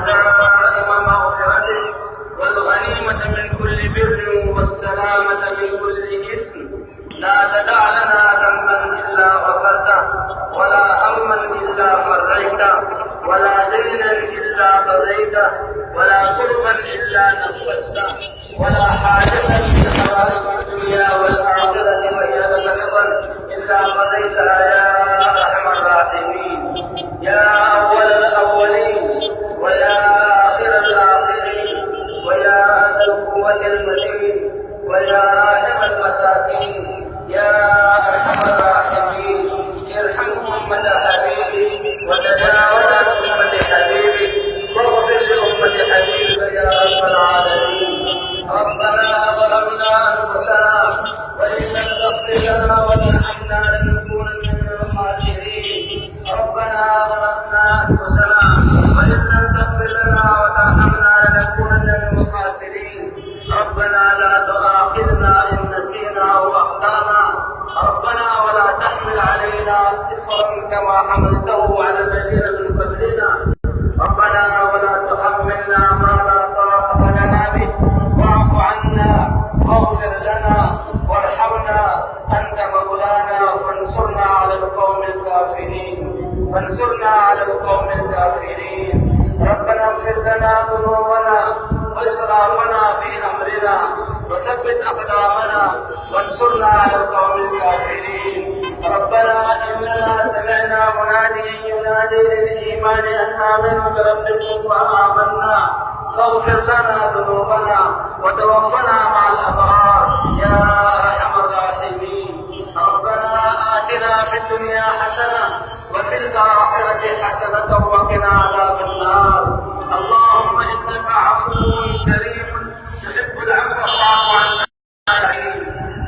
عزائم مغفرته والغنيمة من كل بر والسلامة من كل إثم. لا تدع لنا ذنبا إلا غفرته ولا هما إلا فرجته ولا دينا إلا قضيته ولا كربا إلا نفسته ولا حاجة من حوائج الدنيا والآخرة وهي لك رضا إلا قضيتها يا أرحم الراحمين. يا أول الأولين ويا آخر الآخرين ويا ذا القوة المتين ويا راحم المساكين يا أرحم الراحمين. ارحم أمة حبيبي وتجاوز عن أمة حبيبي واغفر لأمة حبيبك يا رب العالمين. ربنا ظلمنا أنفسنا وإن لم تغفر لنا وترحمنا لنكونن من الخاسرين. ربنا ظلمنا أنفسنا وإن لم تغفر لنا وترحمنا لنكونن من الخاسرين. ربنا لا تؤاخذنا إن نسينا أو أخطأنا. ربنا ولا تحمل علينا إصرا كما حملته على الذين من قبلنا. ربنا ولا تحملنا ما لا طاقة لنا به. واعف عنا واغفر لنا وارحمنا أنت مولانا فانصرنا على القوم الكافرين. فانصرنا على القوم الكافرين. ربنا اغفر لنا ذنوبنا وإسرافنا في أمرنا وثبت أقدامنا وانصرنا على القوم الكافرين. ربنا إننا سمعنا مناديا ينادي للإيمان أن آمنوا بربكم فآمنا فاغفر لنا ذنوبنا وتوفنا مع الأبرار يا أرحم الراحمين. ربنا آتنا في الدنيا حسنة وفي الآخرة حسنة وقنا عذاب النار. اللهم إنك عفو كريم تحب العفو فاعف عنا.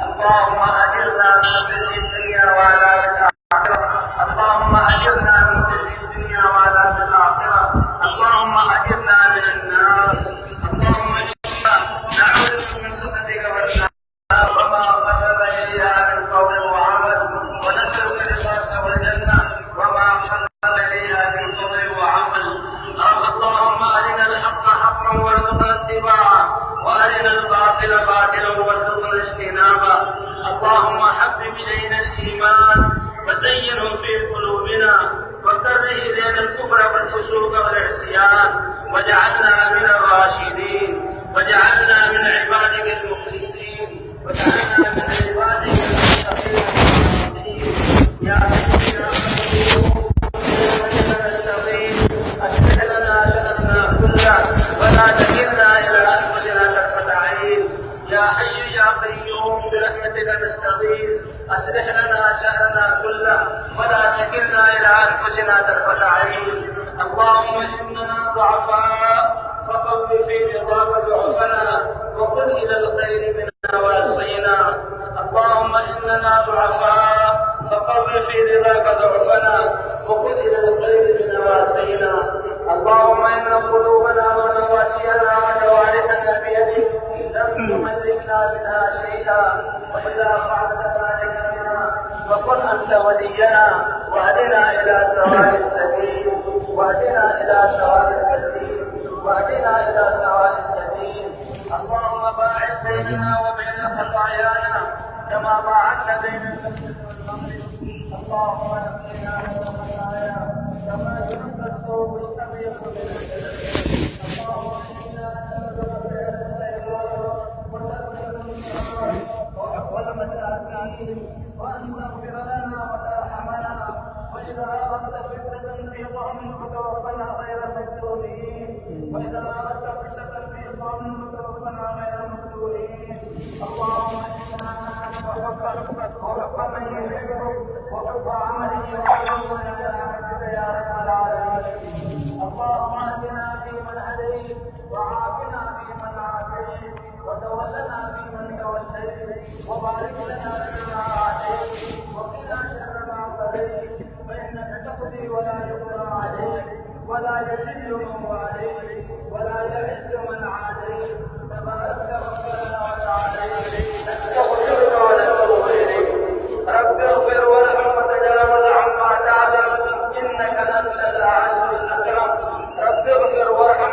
اللهم أجرنا من خزي الدنيا وعذاب الآخرة. اللهم أجرنا من خزي الدنيا وعذاب الآخرة. اللهم أجرنا من النار. اللهم إنا نعوذ من سخطك والنار وما قرب إليها من قول وعمل ونسألك رضاك والجنة وما قرب إليها من قول وعمل. اللهم أرنا الحق حقا وارزقنا اتباعه وأرنا الباطل باطلا وارزقنا اجتنابه. اللهم حبب إلينا الإيمان وزينه في قلوبنا وكره إلينا الكفر والفسوق والعصيان واجعلنا من الراشدين واجعلنا من عبادك المخلصين واجعلنا من عبادك المتقين يا حي يا قيوم أصلح لنا شأننا كله ولا تكلنا إلى أنفسنا طرفة عين. يا حي يا قيوم برحمتك نستغيث أصلح لنا شأننا كله ولا تكلنا إلى أنفسنا طرفة عين. اللهم إننا ضعفاء فقو في رضاك ضعفنا وقل إلى الخير منا واسقنا. اللهم إننا ضعفاء فقو في رضاك ضعفنا وقل إلى الخير منا واسقنا. اللهم إن قلوبنا ونواسينا وجوارحنا بيدك لم تملكنا منها شيئا وإذا فعلت ذلك بنا فقل أنت ولينا واهدنا إلى سواء السبيل واهدنا إلى سواء السبيل واهدنا إلى سواء السبيل. اللهم باعد بيننا وبين خطايانا كما باعدت بين المشرق والمغرب. اللهم نقنا من الخطايا كما ينقى الثوب الأبيض من الدنس. اللهم إنا نسألك خير الخيرات وتقبل الشرار والمساكين وأن تغفر لنا وترحمنا وإذا أردت فتنة في قوم فتوفنا غير مفتونين وإذا أردت فتنة في قوم فتوفنا غير مفتونين. اللهم إنا نسألك حبك وحب من يحبك وحب عمل يحبك يا رب العالمين. اللهم اهدنا فيمن هديت وعافنا فيمن عافيت وتولنا فيمن توليت وبارك لنا فيما أعطيت وقنا شر ما قضيت فإنك تقضي ولا يقضى عليك ولا يذل من واليت ولا يعز من عاديت تبارك ربنا وتعالى. نستغفرك ونتوب إليك. رب اغفر وارحم وتجاوز عما تعلم إنك أنت العزيز الأكرم. رب اغفر وارحم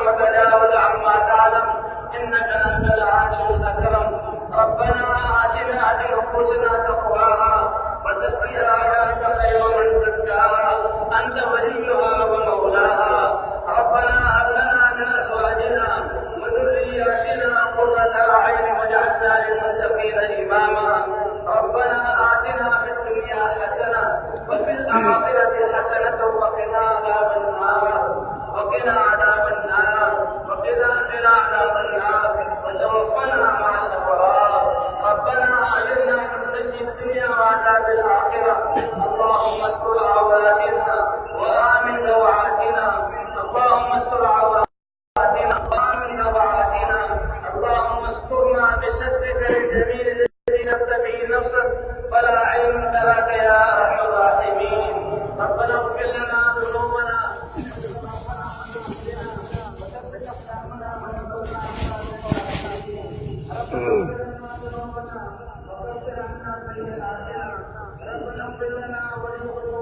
عذاب الآخرة. اللهم استر عوراتنا وآمن روعاتنا. اللهم استر عوراتنا وآمن روعاتنا. اللهم استرنا بسترك الجميل الذي سترت به نفسك ولا علم لك يا أرحم الراحمين. ربنا اغفر لنا ذنوبنا وثبت أقدامنا وانصرنا على الكافرين. ربنا اغفر لنا ذنوبنا وكفر عنا سيئاتنا. ربنا اغفر لنا ولإخواننا